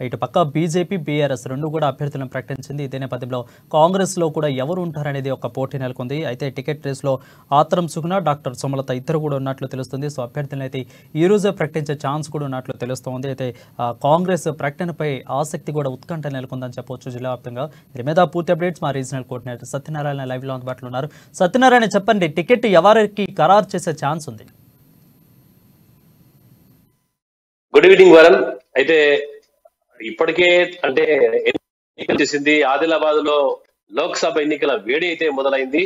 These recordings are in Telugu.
ఇటు పక్క బీజేపీ, బీఆర్ఎస్ రెండు కూడా అభ్యర్థులను ప్రకటించింది. ఇదే నేపథ్యంలో కాంగ్రెస్లో కూడా ఎవరు ఉంటారనేది ఒక పోటీ నెలకొంది. అయితే టికెట్ రేస్లో ఆత్రం సుగుణ, డాక్టర్ సుమలత ఇద్దరు కూడా ఉన్నట్లు తెలుస్తుంది. సో అభ్యర్థులను అయితే ఈ రోజే ప్రకటించే ఛాన్స్ కూడా ఉన్నట్లు తెలుస్తోంది. అయితే కాంగ్రెస్ ప్రకటనపై ఆసక్తి కూడా ఉత్కంఠ నెలకొందని చెప్పవచ్చు జిల్లా వ్యాప్తంగా. దీని మీద పూర్తి అప్డేట్స్ మా రీజనల్ కోఆర్డినేటర్ సత్యనారాయణ లైవ్లో అందుబాటులో ఉన్నారు. సత్యనారాయణ, చెప్పండి, టికెట్ ఎవరికి ఖరారు చేసే ఛాన్స్ ఉంది? Good evening Varun. అయితే ఇప్పటికే అంటే ఎన్నికలు చేసింది ఆదిలాబాద్ లో లోక్సభ ఎన్నికల వేడి అయితే మొదలైంది.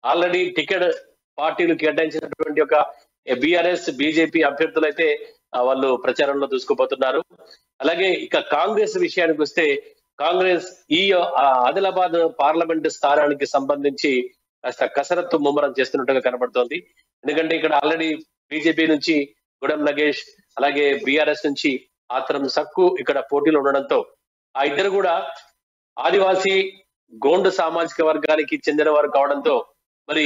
ఆల్రెడీ టికెట్ పార్టీలు కేటాయించినటువంటి ఒక బీఆర్ఎస్, బీజేపీ అభ్యర్థులు అయితే వాళ్ళు ప్రచారంలో దూసుకుపోతున్నారు. అలాగే ఇక కాంగ్రెస్ విషయానికి వస్తే కాంగ్రెస్ ఈ ఆదిలాబాద్ పార్లమెంట్ స్థానానికి సంబంధించి కాస్త కసరత్తు ముమ్మరం చేస్తున్నట్టుగా కనబడుతోంది. ఎందుకంటే ఇక్కడ ఆల్రెడీ బీజేపీ నుంచి గుడం నగేష్, అలాగే బీఆర్ఎస్ నుంచి ఆత్రం సక్కు ఇక్కడ పోటీలో ఉండడంతో ఆ ఇద్దరు కూడా ఆదివాసీ గోండు సామాజిక వర్గానికి చెందిన వారు కావడంతో మరి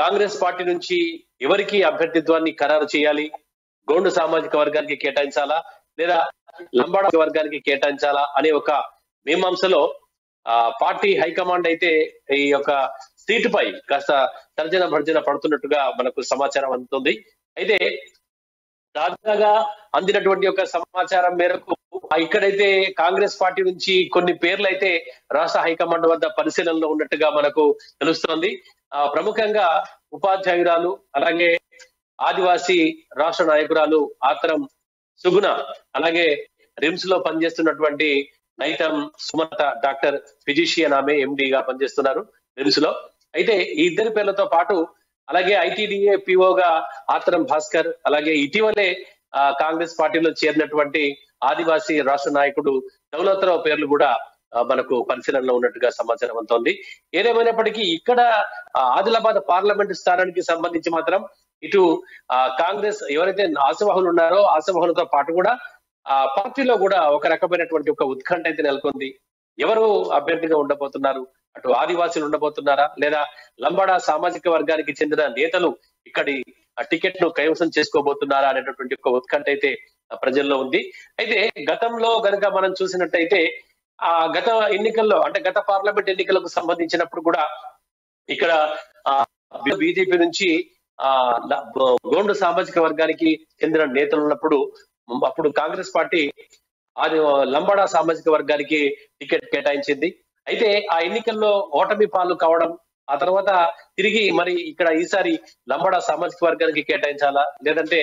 కాంగ్రెస్ పార్టీ నుంచి ఎవరికి అభ్యర్థిత్వాన్ని ఖరారు చేయాలి, గోండు సామాజిక వర్గానికి కేటాయించాలా లేదా లంబాడ వర్గానికి కేటాయించాలా అనే ఒక మీమాంసలో పార్టీ హైకమాండ్ అయితే ఈ యొక్క సీటుపై కాస్త తర్జన భర్జన పడుతున్నట్టుగా మనకు సమాచారం అందుతుంది. అయితే తాజాగా అందినటువంటి ఒక సమాచారం మేరకు ఇక్కడైతే కాంగ్రెస్ పార్టీ నుంచి కొన్ని పేర్లు అయితే రాష్ట్ర హైకమాండ్ వద్ద పరిశీలనలో ఉన్నట్టుగా మనకు తెలుస్తోంది. ప్రముఖంగా ఉపాధ్యాయురాలు, అలాగే ఆదివాసీ రాష్ట్ర నాయకురాలు ఆత్రం సుగుణ, అలాగే రిమ్స్ లో పనిచేస్తున్నటువంటి నైతం సుమలత, డాక్టర్ ఫిజిషియన్, ఆమె ఎండిగా పనిచేస్తున్నారు రిమ్స్ లో. అయితే ఈ ఇద్దరి పేర్లతో పాటు అలాగే ఐటీడీఏ పిఓగా ఆత్రం భాస్కర్, అలాగే ఇటీవలే కాంగ్రెస్ పార్టీలో చేరినటువంటి ఆదివాసీ రాష్ట్ర నాయకుడు దౌలతరావు పేర్లు కూడా మనకు పరిశీలనలో ఉన్నట్టుగా సమాచారం అందుతోంది. ఏదేమైనప్పటికీ ఇక్కడ ఆదిలాబాద్ పార్లమెంట్ స్థానానికి సంబంధించి మాత్రం ఇటు కాంగ్రెస్ ఎవరైతే ఆశావహులు ఉన్నారో ఆశావహులతో పాటు కూడా పార్టీలో కూడా ఒక రకమైనటువంటి ఒక ఉత్కంఠ అయితే నెలకొంది. ఎవరు అభ్యర్థిగా ఉండబోతున్నారు, అటు ఆదివాసీలు ఉండబోతున్నారా లేదా లంబాడా సామాజిక వర్గానికి చెందిన నేతలు ఇక్కడి టికెట్ ను కైవసం చేసుకోబోతున్నారా అనేటటువంటి ఒక ఉత్కంఠ అయితే ప్రజల్లో ఉంది. అయితే గతంలో గనక మనం చూసినట్టయితే గత ఎన్నికల్లో అంటే గత పార్లమెంట్ ఎన్నికలకు సంబంధించినప్పుడు కూడా ఇక్కడ బీజేపీ నుంచి గోండు సామాజిక వర్గానికి చెందిన నేతలు ఉన్నప్పుడు అప్పుడు కాంగ్రెస్ పార్టీ అది లంబాడా సామాజిక వర్గానికి టికెట్ కేటాయించింది. అయితే ఆ ఎన్నికల్లో ఓటమి పాలు కావడం, ఆ తర్వాత తిరిగి మరి ఇక్కడ ఈసారి లంబాడా సామాజిక వర్గానికి కేటాయించాలా లేదంటే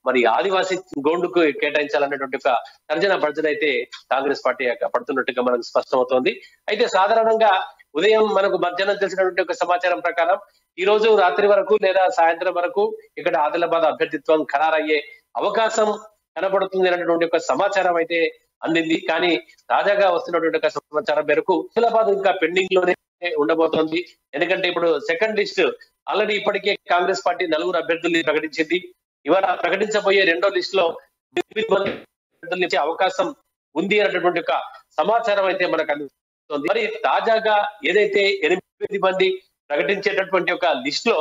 మరి ఆదివాసీ గోండుకు కేటాయించాలనేటువంటి ఒక తర్జన భర్జన అయితే కాంగ్రెస్ పార్టీ పడుతున్నట్టుగా మనకు స్పష్టమవుతోంది. అయితే సాధారణంగా ఉదయం మనకు మధ్యాహ్నం తెలిసినటువంటి ఒక సమాచారం ప్రకారం ఈ రోజు రాత్రి వరకు లేదా సాయంత్రం వరకు ఇక్కడ ఆదిలాబాద్ అభ్యర్థిత్వం ఖరారయ్యే అవకాశం కనబడుతుంది అనేటువంటి ఒక సమాచారం అయితే అందింది. కానీ తాజాగా వస్తున్నటువంటి ఒక సమాచారం మేరకు ఆదిలాబాద్ ఇంకా పెండింగ్ లోనే ఉండబోతోంది. ఎందుకంటే ఇప్పుడు సెకండ్ లిస్ట్ ఆల్రెడీ ఇప్పటికే కాంగ్రెస్ పార్టీ 4 అభ్యర్థుల్ని ప్రకటించింది. ఇవాళ ప్రకటించబోయే రెండో లిస్ట్ లో అభ్యర్థులు అవకాశం ఉంది అనేటువంటి ఒక సమాచారం అయితే మనకు అందుతుంది. మరి తాజాగా ఏదైతే 8 మంది ప్రకటించేటటువంటి ఒక లిస్ట్ లో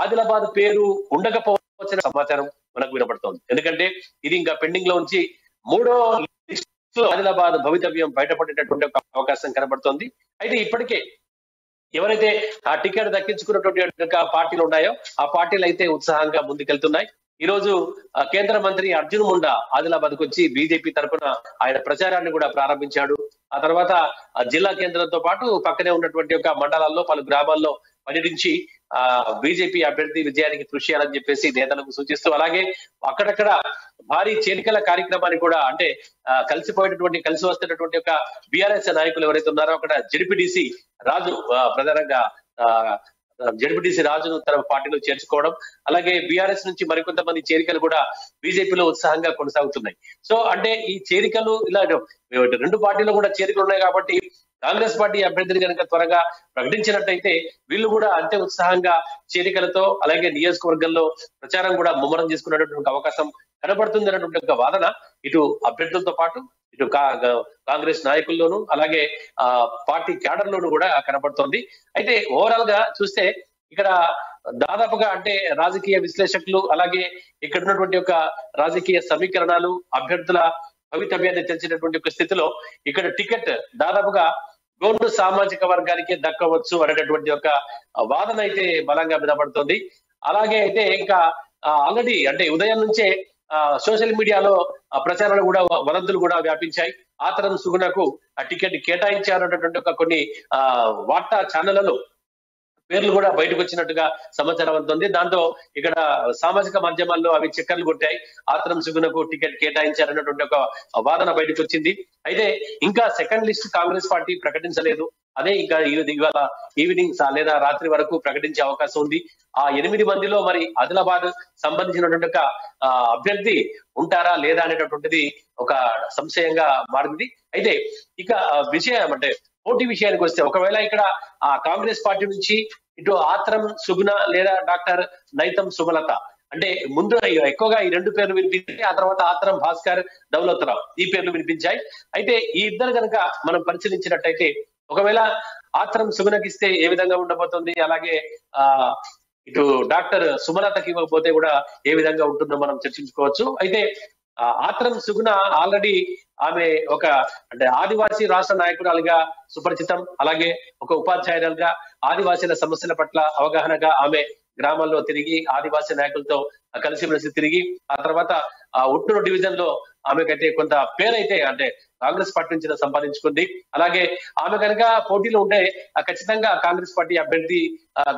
ఆదిలాబాద్ పేరు ఉండకపోవచ్చిన సమాచారం మనకు వినపడుతోంది. ఎందుకంటే ఇది ఇంకా పెండింగ్ లో ఉంచి 3వ లిస్ట్ లో ఆదిలాబాద్ భవితవ్యం బయటపడేటటువంటి ఒక అవకాశం కనబడుతోంది. అయితే ఇప్పటికే ఎవరైతే ఆ టికెట్ దక్కించుకున్నటువంటి పార్టీలు ఉన్నాయో ఆ పార్టీలు అయితే ఉత్సాహంగా ముందుకెళ్తున్నాయి. ఈ రోజు కేంద్ర మంత్రి అర్జున్ ముండా ఆదిలాబాద్ కు వచ్చి బీజేపీ తరఫున ఆయన ప్రచారాన్ని కూడా ప్రారంభించాడు. ఆ తర్వాత జిల్లా కేంద్రంతో పాటు పక్కనే ఉన్నటువంటి ఒక మండలాల్లో పలు గ్రామాల్లో పర్యటించి బీజేపీ అభ్యర్థి విజయానికి కృషి చేయాలని చెప్పేసి నేతలకు సూచిస్తూ, అలాగే అక్కడక్కడ భారీ చేరికల కార్యక్రమాన్ని కూడా అంటే కలిసి వస్తున్నటువంటి ఒక బీఆర్ఎస్ నాయకులు ఎవరైతే ఉన్నారో అక్కడ జెడ్పీటీసీ రాజు ప్రధానంగా జెడ్పీటీసీ రాజును తన పార్టీలో చేర్చుకోవడం, అలాగే బీఆర్ఎస్ నుంచి మరికొంతమంది చేరికలు కూడా బీజేపీలో ఉత్సాహంగా కొనసాగుతున్నాయి. సో అంటే ఈ చేరికలు ఇలా రెండు పార్టీలో కూడా చేరికలు ఉన్నాయి కాబట్టి కాంగ్రెస్ పార్టీ అభ్యర్థిని కనుక త్వరగా ప్రకటించినట్టయితే వీళ్ళు కూడా అంతే ఉత్సాహంగా చేరికలతో అలాగే నియోజకవర్గంలో ప్రచారం కూడా ముమ్మరం చేసుకునేటువంటి అవకాశం కనబడుతుంది అన్నటువంటి ఒక వాదన ఇటు అభ్యర్థులతో పాటు ఇటు కాంగ్రెస్ నాయకుల్లోనూ అలాగే పార్టీ క్యాడర్ లోను కూడా కనబడుతోంది. అయితే ఓవరాల్ గా చూస్తే ఇక్కడ దాదాపుగా అంటే రాజకీయ విశ్లేషకులు అలాగే ఇక్కడ ఉన్నటువంటి ఒక రాజకీయ సమీకరణాలు అభ్యర్థుల భవితవ్యాన్ని తెలిసినటువంటి ఒక స్థితిలో ఇక్కడ టికెట్ దాదాపుగా గోండు సామాజిక వర్గానికి దక్కవచ్చు అనేటటువంటి ఒక వాదన అయితే బలంగా వినపడుతుంది. అలాగే అయితే ఇంకా ఆల్రెడీ అంటే ఉదయం నుంచే సోషల్ మీడియాలో ప్రచారాలు కూడా వదంతులు కూడా వ్యాపించాయి. ఆత్రం సుగుణకు ఆ టికెట్ కేటాయించారన్నటువంటి ఒక కొన్ని వార్తా ఛానళ్లలో పేర్లు కూడా బయటకు వచ్చినట్టుగా సమాచారం అందుతుంది. దాంతో ఇక్కడ సామాజిక మాధ్యమాల్లో అవి చక్కర్లు కొట్టాయి. ఆత్రం సుగుణకు టికెట్ కేటాయించారన్నటువంటి ఒక వాదన బయటకు వచ్చింది. అయితే ఇంకా సెకండ్ లిస్ట్ కాంగ్రెస్ పార్టీ ప్రకటించలేదు. అదే ఇంకా ఇవాళ ఈవినింగ్ లేదా రాత్రి వరకు ప్రకటించే అవకాశం ఉంది. ఆ 8 మందిలో మరి ఆదిలాబాద్ సంబంధించినటువంటి ఒక అభ్యర్థి ఉంటారా లేదా అనేటటువంటిది ఒక సంశయంగా మారింది. అయితే ఇక విషయం అంటే పోటీ విషయానికి వస్తే ఒకవేళ ఇక్కడ ఆ కాంగ్రెస్ పార్టీ నుంచి ఇటు ఆత్రం సుగుణ లేదా డాక్టర్ నైతం సుమలత అంటే ముందు ఎక్కువగా ఈ 2 పేర్లు వినిపించాయి. ఆ తర్వాత ఆత్రం భాస్కర్, దౌలతరావు ఈ పేర్లు వినిపించాయి. అయితే ఈ ఇద్దరు కనుక మనం పరిశీలించినట్టయితే ఒకవేళ ఆత్రం సుగుణకిస్తే ఏ విధంగా ఉండబోతుంది, అలాగే ఇటు డాక్టర్ సుమలతకి ఇవ్వకపోతే కూడా ఏ విధంగా ఉంటుందో మనం చర్చించుకోవచ్చు. అయితే ఆత్రం సుగుణ ఆల్రెడీ ఆమె ఒక అంటే ఆదివాసీ రాష్ట్ర నాయకురాలుగా సుపరిచితం. అలాగే ఒక ఉపాధ్యాయురాలుగా ఆదివాసీల సమస్యల పట్ల అవగాహనగా ఆమె గ్రామాల్లో తిరిగి ఆదివాసీ నాయకులతో కలిసిమెలిసి తిరిగి ఆ తర్వాత ఉట్టూరు డివిజన్ లో ఆమెకైతే కొంత పేరైతే అంటే కాంగ్రెస్ పార్టీ నుంచి సంపాదించుకుంది. అలాగే ఆమె కనుక పోటీలో ఉంటే ఖచ్చితంగా కాంగ్రెస్ పార్టీ అభ్యర్థి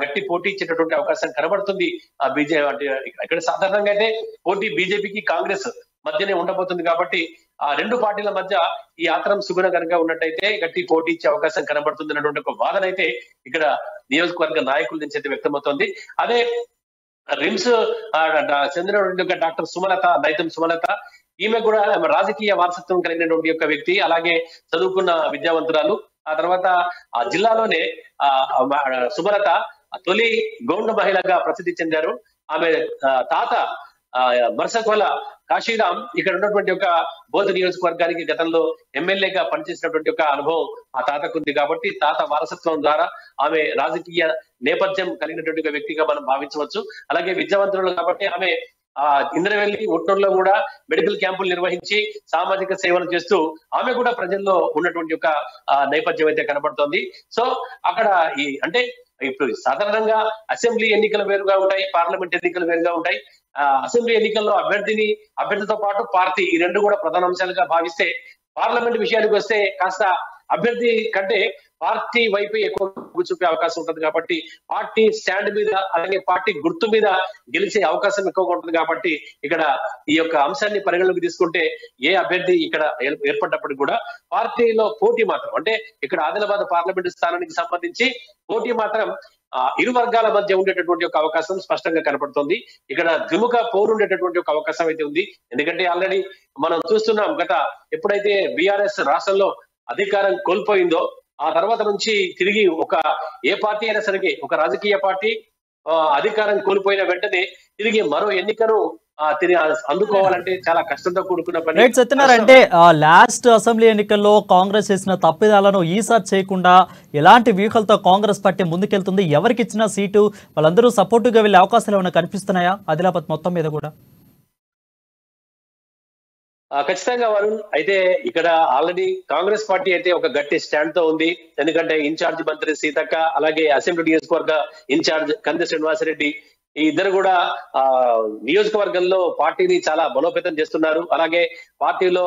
గట్టి పోటీ ఇచ్చేటటువంటి అవకాశం కనబడుతుంది. బీజేపీ అంటే ఇక్కడ సాధారణంగా అయితే పోటీ బీజేపీకి కాంగ్రెస్ మధ్యనే ఉండబోతుంది కాబట్టి ఆ 2 పార్టీల మధ్య ఈ ఆత్రం సుగుణ కనుక ఉన్నట్టయితే గట్టి పోటీ ఇచ్చే అవకాశం కనబడుతుంది అన్నటువంటి ఒక వాదన అయితే ఇక్కడ నియోజకవర్గ నాయకుల నుంచి అయితే వ్యక్తమవుతోంది. అదే రిమ్స్ చెందినటువంటి డాక్టర్ సుమలత, నైతం సుమలత ఈమె కూడా రాజకీయ వారసత్వం కలిగినటువంటి యొక్క వ్యక్తి. అలాగే చదువుకున్న విద్యావంతురాలు. ఆ తర్వాత ఆ జిల్లాలోనే సుమలత తొలి గౌండ మహిళగా ప్రసిద్ధి చెందారు. ఆమె తాత మర్సకోల కాశీరామ్ ఇక్కడ ఉన్నటువంటి ఒక బోధ నియోజకవర్గానికి గతంలో ఎమ్మెల్యేగా పనిచేసినటువంటి ఒక అనుభవం ఆ తాతకుంది కాబట్టి తాత వారసత్వం ద్వారా ఆమె రాజకీయ నేపథ్యం కలిగినటువంటి వ్యక్తిగా మనం భావించవచ్చు. అలాగే విద్యావంతులు కాబట్టి ఆమె ఇంద్రవెల్లి, ఉట్నూరులో కూడా మెడికల్ క్యాంపులు నిర్వహించి సామాజిక సేవలు చేస్తూ ఆమె కూడా ప్రజల్లో ఉన్నటువంటి ఒక నేపథ్యం అయితే కనబడుతోంది. సో అక్కడ ఈ అంటే ఇప్పుడు సాధారణంగా అసెంబ్లీ ఎన్నికలు వేరుగా ఉంటాయి, పార్లమెంట్ ఎన్నికలు వేరుగా ఉంటాయి. అసెంబ్లీ ఎన్నికల్లో అభ్యర్థితో పాటు పార్టీ ఈ 2 కూడా ప్రధాన అంశాలుగా భావిస్తే పార్లమెంట్ విషయానికి వస్తే కాస్త అభ్యర్థి కంటే పార్టీ వైపు ఎక్కువ చూపే అవకాశం ఉంటుంది కాబట్టి పార్టీ స్టాండ్ మీద అలాగే పార్టీ గుర్తు మీద గెలిచే అవకాశం ఎక్కువగా ఉంటుంది కాబట్టి ఇక్కడ ఈ యొక్క అంశాన్ని పరిగణలోకి తీసుకుంటే ఏ అభ్యర్థి ఇక్కడ ఏర్పడ్డప్పటికి కూడా పార్టీలో పోటీ మాత్రం అంటే ఇక్కడ ఆదిలాబాద్ పార్లమెంటు స్థానానికి సంబంధించి పోటీ మాత్రం ఇరు వర్గాల మధ్య ఉండేటటువంటి ఒక అవకాశం స్పష్టంగా కనపడుతుంది. ఇక్కడ ద్విముఖ పోరు ఉండేటటువంటి ఒక అవకాశం అయితే ఉంది. ఎందుకంటే ఆల్రెడీ మనం చూస్తున్నాం ఎప్పుడైతే బీఆర్ఎస్ రాష్ట్రంలో అధికారం కోల్పోయిందో ఆ తర్వాత నుంచి తిరిగి ఏ పార్టీ అయినా సరే ఒక రాజకీయ పార్టీ అధికారం కోల్పోయిన వెంటనే తిరిగి మరో ఎన్నికను అందుకోవాలంటే చాలా కష్టంతో కూడుకున్న పని. సత్యనారాయణ, లాస్ట్ అసెంబ్లీ ఎన్నికల్లో కాంగ్రెస్ చేసిన తప్పిదాలను ఈసారి చేయకుండా ఎలాంటి వ్యూహాలతో కాంగ్రెస్ పార్టీ ముందుకెళ్తుంది? ఎవరికి ఇచ్చిన సీటు వాళ్ళందరూ సపోర్టుగా వెళ్ళే అవకాశాలు ఏమైనా కనిపిస్తున్నాయా ఆదిలాబాద్ మొత్తం మీద కూడా? ఖచ్చితంగా వరుణ్, అయితే ఇక్కడ ఆల్రెడీ కాంగ్రెస్ పార్టీ అయితే ఒక గట్టి స్టాండ్ తో ఉంది. ఎందుకంటే ఇన్ఛార్జ్ మంత్రి సీతక్క, అలాగే అసెంబ్లీ నియోజకవర్గ ఇన్ఛార్జ్ కంది శ్రీనివాసరెడ్డి ఈ ఇద్దరు కూడా నియోజకవర్గంలో పార్టీని చాలా బలోపేతం చేస్తున్నారు. అలాగే పార్టీలో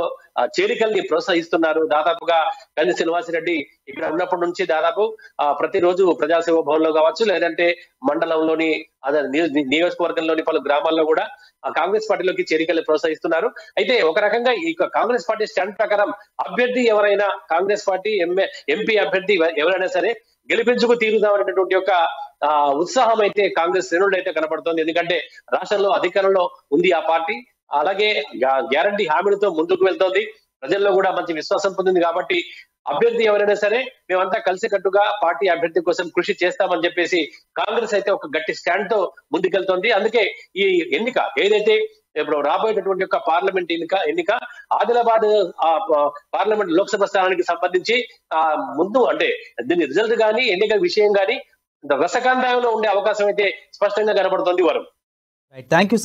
చేరికల్ని ప్రోత్సహిస్తున్నారు. దాదాపుగా కంది శ్రీనివాసరెడ్డి ఇక్కడ ఉన్నప్పటి నుంచి దాదాపు ప్రతిరోజు ప్రజాసేవ భవన్ లో కావచ్చు, లేదంటే మండలంలోని నియోజకవర్గంలోని పలు గ్రామాల్లో కూడా కాంగ్రెస్ పార్టీలోకి చేరికల్ని ప్రోత్సహిస్తున్నారు. అయితే ఒక రకంగా ఈ కాంగ్రెస్ పార్టీ స్టాండ్ ప్రకారం అభ్యర్థి ఎవరైనా కాంగ్రెస్ పార్టీ ఎంపీ అభ్యర్థి ఎవరైనా సరే గెలిపించుకు తీరుదామనేటటువంటి ఒక ఉత్సాహం అయితే కాంగ్రెస్ శ్రేణులు అయితే కనపడుతోంది. ఎందుకంటే రాష్ట్రంలో అధికారంలో ఉంది ఆ పార్టీ, అలాగే గ్యారంటీ హామీలతో ముందుకు వెళ్తోంది, ప్రజల్లో కూడా మంచి విశ్వాసం పొందింది. కాబట్టి అభ్యర్థి ఎవరైనా సరే మేమంతా కలిసికట్టుగా పార్టీ అభ్యర్థి కోసం కృషి చేస్తామని చెప్పేసి కాంగ్రెస్ అయితే ఒక గట్టి స్టాండ్ తో ముందుకెళ్తోంది. అందుకే ఈ ఎన్నిక ఏదైతే ఇప్పుడు రాబోయేటటువంటి యొక్క పార్లమెంట్ ఎన్నిక ఆదిలాబాద్ పార్లమెంట్ లోక్సభ స్థానానికి సంబంధించి ముందు అంటే దీని రిజల్ట్ కానీ ఎన్నిక విషయం కానీ రసకందాయంలో ఉండే అవకాశం అయితే స్పష్టంగా కనబడుతోంది వరుణ్. Thank you.